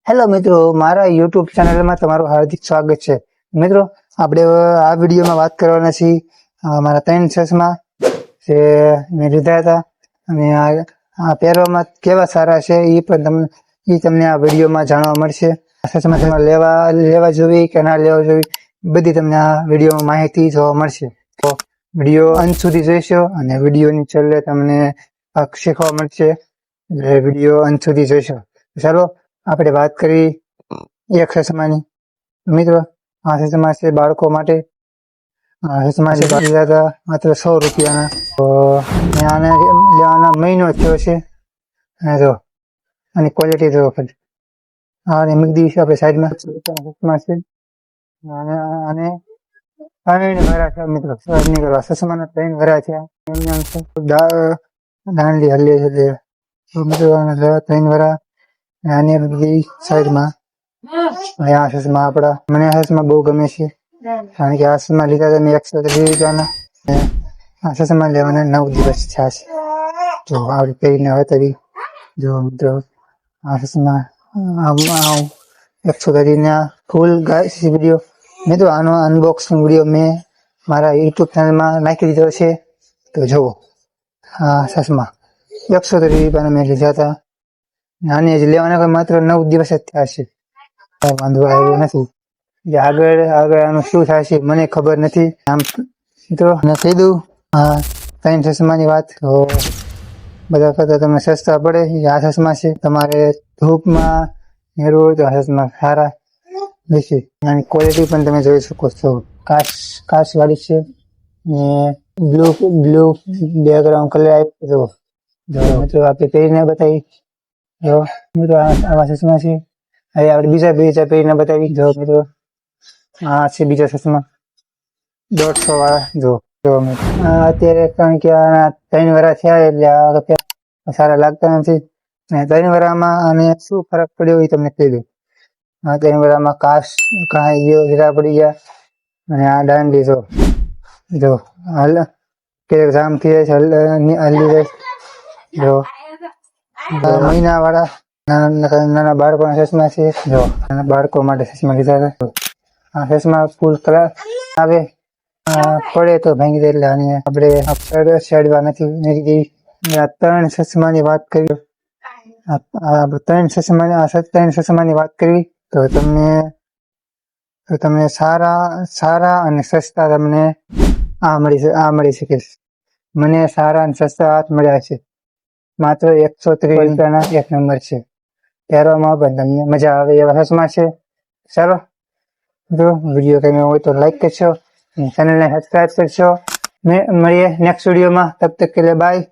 Hello મિત્રો, મારા YouTube ચેનલમાં તમારું હાર્દિક સ્વાગત છે. મિત્રો, આપણે આ વિડીયોમાં વાત કરવાના છીએ મારા 3 ચશ્મા જે મેં લીધા હતા અને આ પહેરવામાં કેવા સારા છે એ તમને આ વિડીયોમાં જાણવા મળશે. આ ચશ્મા તમારે લેવા જોઈએ કે ના લેવા જોઈએ, બધી તમને આ વિડીયોમાં માહિતી જોવા મળશે. તો વિડીયો અંત સુધી જોઈશો અને વિડીયોની છેલ્લે તમને શીખવા મળશે, એટલે વિડીયો અંત સુધી જોઈશો. ચાલો આપણે વાત કરી એક ચશ્માની. મિત્રો, આ ચશ્મા છે બાળકો માટે. આ ચશ્મા છે માત્ર 100 રૂપિયાના. તો મેં આને લેવાના મહિનો થયો છે અને જો આની ક્વોલિટી જો આને મૂકી દઈશું આપણે સાઈડમાં. ચશ્મા છે આને 3 વરા છે મિત્રો. નીકળવા ચશ્માના 3 વરા છે. દાંડી હલી છે મિત્રો, 3 વરા આની બધી સાઈડમાં. આ ચશ્મા આપણા મને આ ચશ્મા બહુ ગમે છે, કારણ કે આ ચશ્મા લીધા હતા મેં 130 રૂપિયાના. આ ચશ્મા લેવાના 9 દિવસ થયા છે. જો આવડી પહેરીને હવે તરી જો મિત્રો, આ ચશ્મા 130 ના ફૂલ વિડીયો મિત્રો, આનો અનબોક્સિંગ વિડીયો મેં મારા યુટ્યુબ ચેનલમાં નાખી દીધો છે. તો જુઓ, આ ચશ્મા 130 રૂપિયાના મેં લીધા હતા. આની જ લેવાના માત્ર 9 દિવસ જ થયા છે. વાંધો આવ્યો નથી. આગળ આનું શું થાય છે મને ખબર નથી. આમ મિત્રો મેં કહી દઉં, આ 3 ચશ્માની વાત. તો બધા કરતા તમને સસ્તા પડે આ ચશ્મા છે. તમારે ધૂપમાં હેરવું હોય તો આ ચશ્મા સારા રહેશે. આની ક્વોલિટી પણ તમે જોઈ શકો છો. કાચ વાળી છે ને બ્લુ બેકગ્રાઉન્ડ કલર આવ્યો. જો મિત્રો આપણે પહેરીને બતાવી. જો મિત્રો, આવા ચશ્મા છે. હવે આપણે બીજા પહેરીને બતાવી. જો મિત્રો, આ છે બીજા ચશ્મા 150 વાળા. જો અત્યારે કારણ કે આ 3 વરા થયા એટલે આ સારા લાગતા નથી. અને 3 વરામાં આને શું ફરક પડ્યો એ તમને કહી દઉં. આ 3 વરામાં કાંઈ હીરા પડી ગયા અને આ દાંડી જો ક્યારેક જામ થઈ જાય છે, હલ્લી જાય. જો મહિના વાળા નાના બાળકોના ચશ્મા છે. જો નાના બાળકો માટે ચશ્મા લીધા હતા. આ ચશ્મા ફૂલ કલર આવે, પડે તો ભાંગી દે, એટલે આને આપણે શેડવા નથી. આ 3 ચશ્માની વાત કરી. આ 3 ચશ્માની વાત કરી તો તમને સારા અને સસ્તા તમને આ મળી શકે. મને સારા અને સસ્તા હાથ મળ્યા છે. માત્ર 130 રૂપિયાના 1 નંબર છે. પહેરવામાં પણ તમને મજા આવે એવા ચશ્મા છે. ચાલો મિત્રો, વિડીયો ગમ્યો હોય તો લાઈક કરશો અને ચેનલને સબસ્ક્રાઈબ કરશો. મળીએ નેક્સ્ટ વિડીયોમાં. તબ તક કે લીએ બાય.